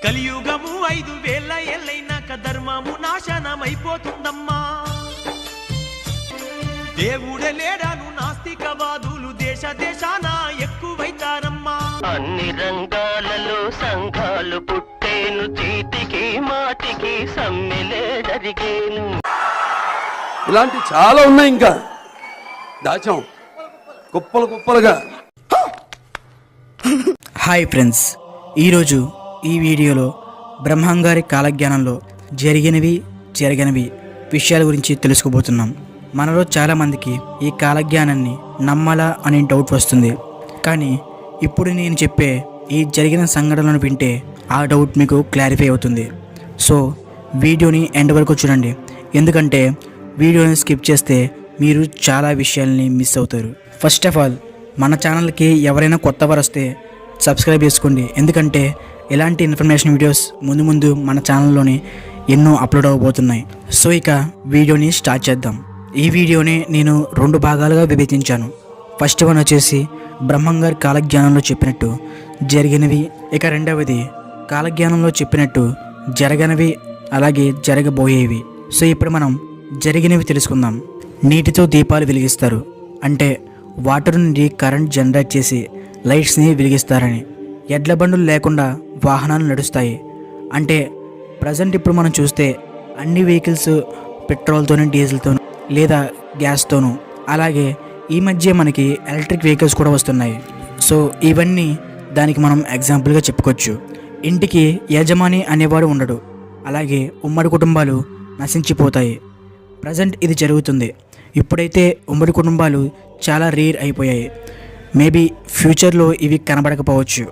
కలియుగము 5000 ఏళ్ళైనాక ధర్మము నాశనమైపోతుందమ్మా. దేవుడే లేడాను నాస్తికవాదులు దేశ దేశాన ఎక్కువైతారమ్మా. అన్ని రంగాలలో సంఘాలు పుట్టేను, చీటికి మాటికి సమ్మెలే జరిగేను. ఇలాంటి చాలా ఉన్నాయి, ఇంకా దాచాం కుప్పలు కుప్పలుగా. హాయ్ ఫ్రెండ్స్, ఈరోజు ఈ వీడియోలో బ్రహ్మంగారి కాలజ్ఞానంలో జరగనివి విషయాల గురించి తెలుసుకోబోతున్నాం. మనలో చాలామందికి ఈ కాలజ్ఞానాన్ని నమ్మాలా అనే డౌట్ వస్తుంది. కానీ ఇప్పుడు నేను చెప్పే ఈ జరిగిన సంఘటనలను వింటే ఆ డౌట్ మీకు క్లారిఫై అవుతుంది. సో వీడియోని ఎండ్ వరకు చూడండి, ఎందుకంటే వీడియోని స్కిప్ చేస్తే మీరు చాలా విషయాల్ని మిస్ అవుతారు. ఫస్ట్ ఆఫ్ ఆల్, మన ఛానల్కి ఎవరైనా కొత్తవారు వస్తే సబ్స్క్రైబ్ చేసుకోండి, ఎందుకంటే ఇలాంటి ఇన్ఫర్మేషన్ వీడియోస్ ముందు మన ఛానల్లోని ఎన్నో అప్లోడ్ అవ్వబోతున్నాయి. సో ఇక వీడియోని స్టార్ట్ చేద్దాం. ఈ వీడియోని నేను 2 భాగాలుగా విభజించాను. ఫస్ట్ వన్ వచ్చేసి బ్రహ్మంగారి కాలజ్ఞానంలో చెప్పినట్టు జరిగినవి, ఇక రెండవది కాలజ్ఞానంలో చెప్పినట్టు జరగనివి అలాగే జరగబోయేవి. సో ఇప్పుడు మనం జరిగినవి తెలుసుకుందాం. నీటితో దీపాలు వెలిగిస్తారు, అంటే వాటర్ నుండి కరెంట్ జనరేట్ చేసి లైట్స్ని వెలిగిస్తారని. ఎడ్ల బండులు లేకుండా వాహనాలు నడుస్తాయి, అంటే ప్రజెంట్ ఇప్పుడు మనం చూస్తే అన్ని వెహికల్స్ పెట్రోల్తోనూ డీజిల్తోనూ లేదా గ్యాస్తోనూ, అలాగే ఈ మధ్య మనకి ఎలక్ట్రిక్ వెహికల్స్ కూడా వస్తున్నాయి. సో ఇవన్నీ దానికి మనం ఎగ్జాంపుల్గా చెప్పుకోవచ్చు. ఇంటికి యజమాని అనేవాడు ఉండడు, అలాగే ఉమ్మడి కుటుంబాలు నశించిపోతాయి. ప్రజెంట్ ఇది జరుగుతుంది. ఇప్పుడైతే ఉమ్మడి కుటుంబాలు చాలా రేర్ అయిపోయాయి. మేబీ ఫ్యూచర్లో ఇవి కనబడకపోవచ్చు.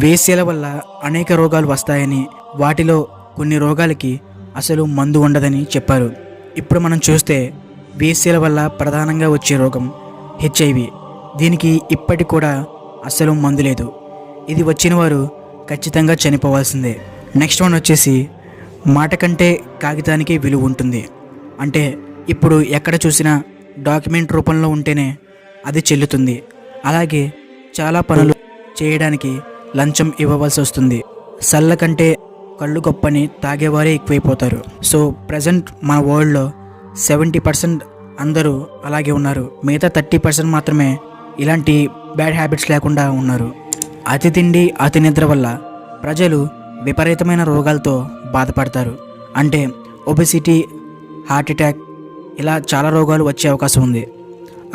వేశ్యల వల్ల అనేక రోగాలు వస్తాయని, వాటిలో కొన్ని రోగాలకి అసలు మందు ఉండదని చెప్పారు. ఇప్పుడు మనం చూస్తే వేశ్యల వల్ల ప్రధానంగా వచ్చే రోగం HIV. దీనికి ఇప్పటికి కూడా అసలు మందు లేదు. ఇది వచ్చిన వారు ఖచ్చితంగా చనిపోవాల్సిందే. నెక్స్ట్ వన్ వచ్చేసి మాట కంటే కాగితానికి విలువ ఉంటుంది, అంటే ఇప్పుడు ఎక్కడ చూసినా డాక్యుమెంట్ రూపంలో ఉంటేనే అది చెల్లుతుంది. అలాగే చాలా పనులు చేయడానికి లంచం ఇవ్వవలసి వస్తుంది. సల్ల కంటే కళ్ళు గొప్పని తాగేవారే ఎక్కువైపోతారు. సో ప్రజెంట్ మన వరల్డ్లో 70% అందరూ అలాగే ఉన్నారు. మిగతా 30% మాత్రమే ఇలాంటి బ్యాడ్ హ్యాబిట్స్ లేకుండా ఉన్నారు. అతి తిండి అతి నిద్ర వల్ల ప్రజలు విపరీతమైన రోగాలతో బాధపడతారు, అంటే ఒబెసిటీ, హార్ట్ అటాక్, ఇలా చాలా రోగాలు వచ్చే అవకాశం ఉంది.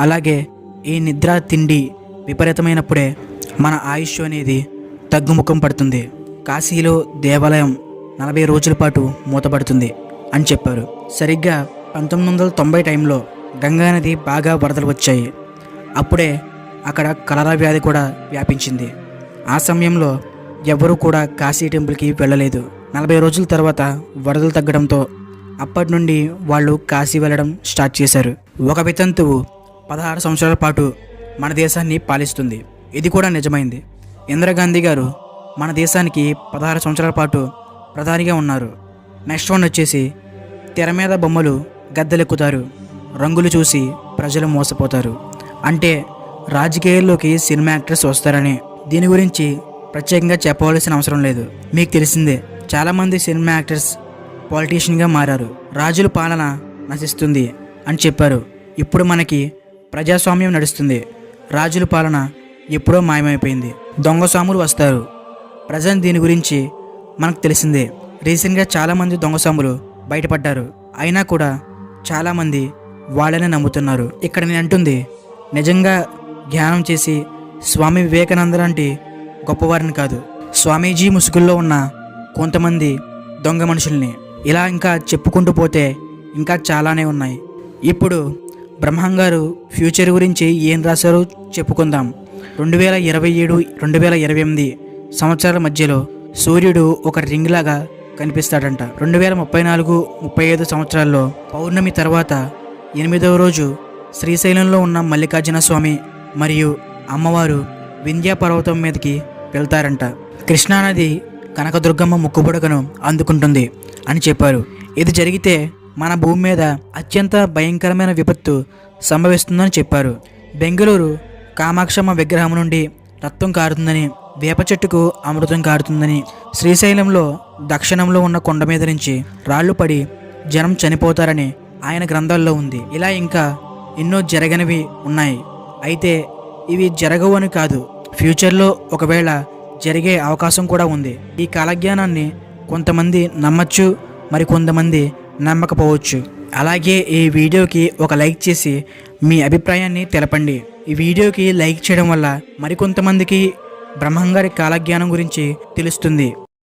అలాగే ఈ నిద్ర తిండి విపరీతమైనప్పుడే మన ఆయుష్ అనేది తగ్గుముఖం పడుతుంది. కాశీలో దేవాలయం 40 రోజుల పాటు మూతపడుతుంది అని చెప్పారు. సరిగ్గా 1990 టైంలో గంగానది బాగా వరదలు వచ్చాయి. అప్పుడే అక్కడ కలరా వ్యాధి కూడా వ్యాపించింది. ఆ సమయంలో ఎవరూ కూడా కాశీ టెంపుల్కి వెళ్ళలేదు. 40 రోజుల తర్వాత వరదలు తగ్గడంతో అప్పటి నుండి వాళ్ళు కాశీ వెళ్ళడం స్టార్ట్ చేశారు. ఒక వితంతువు 16 సంవత్సరాల పాటు మన దేశాన్ని పాలిస్తుంది. ఇది కూడా నిజమైంది. ఇందిరాగాంధీ గారు మన దేశానికి 16 సంవత్సరాల పాటు ప్రధానిగా ఉన్నారు. నెక్స్ట్ వన్ వచ్చేసి తెర మీద బొమ్మలు గద్దెలెక్కుతారు, రంగులు చూసి ప్రజలు మోసపోతారు, అంటే రాజకీయాల్లోకి సినిమా యాక్టర్స్ వస్తారని. దీని గురించి ప్రత్యేకంగా చెప్పవలసిన అవసరం లేదు, మీకు తెలిసిందే. చాలామంది సినిమా యాక్టర్స్ పాలిటీషియన్గా మారారు. రాజుల పాలన నశిస్తుంది అని చెప్పారు. ఇప్పుడు మనకి ప్రజాస్వామ్యం నడుస్తుంది. రాజుల పాలన ఎప్పుడో మాయమైపోయింది. దొంగ స్వాములు వస్తారు. ప్రజెంట్ దీని గురించి మనకు తెలిసిందే. రీసెంట్గా చాలామంది దొంగ స్వాములు బయటపడ్డారు. అయినా కూడా చాలామంది వాళ్ళనే నమ్ముతున్నారు. ఇక్కడ నేను అంటుంది, నిజంగా ధ్యానం చేసి స్వామి వివేకానంద లాంటి గొప్పవారిని కాదు, స్వామీజీ ముసుగుల్లో ఉన్న కొంతమంది దొంగ మనుషుల్ని. ఇలా ఇంకా చెప్పుకుంటూ పోతే ఇంకా చాలానే ఉన్నాయి. ఇప్పుడు బ్రహ్మంగారు ఫ్యూచర్ గురించి ఏం రాశారో చెప్పుకుందాం. 2027-2028 సంవత్సరాల మధ్యలో సూర్యుడు ఒక రింగ్ లాగా కనిపిస్తాడంట. 2034-35 సంవత్సరాల్లో పౌర్ణమి తర్వాత 8వ రోజు శ్రీశైలంలో ఉన్న మల్లికార్జున స్వామి మరియు అమ్మవారు వింధ్యా పర్వతం మీదకి వెళ్తారంట. కృష్ణానది కనకదుర్గమ్మ ముక్కుబుడగను అందుకుంటుంది అని చెప్పారు. ఇది జరిగితే మన భూమి మీద అత్యంత భయంకరమైన విపత్తు సంభవిస్తుందని చెప్పారు. బెంగళూరు కామాక్షమ్మ విగ్రహం నుండి రక్తం కారుతుందని వేప చెట్టుకు అమృతం కారుతుందని, శ్రీశైలంలో దక్షిణంలో ఉన్న కొండ మీద నుంచి రాళ్లు పడి జనం చనిపోతారని ఆయన గ్రంథాల్లో ఉంది. ఇలా ఇంకా ఎన్నో జరగనివి ఉన్నాయి. అయితే ఇవి జరగవు అని కాదు, ఫ్యూచర్లో ఒకవేళ జరిగే అవకాశం కూడా ఉంది. ఈ కాలజ్ఞానాన్ని కొంతమంది నమ్మచ్చు, మరి కొంతమంది నమ్మకపోవచ్చు. అలాగే ఈ వీడియోకి ఒక లైక్ చేసి మీ అభిప్రాయాన్ని తెలపండి. ఈ వీడియోకి లైక్ చేయడం వల్ల మరికొంతమందికి బ్రహ్మంగారి కాలజ్ఞానం గురించి తెలుస్తుంది.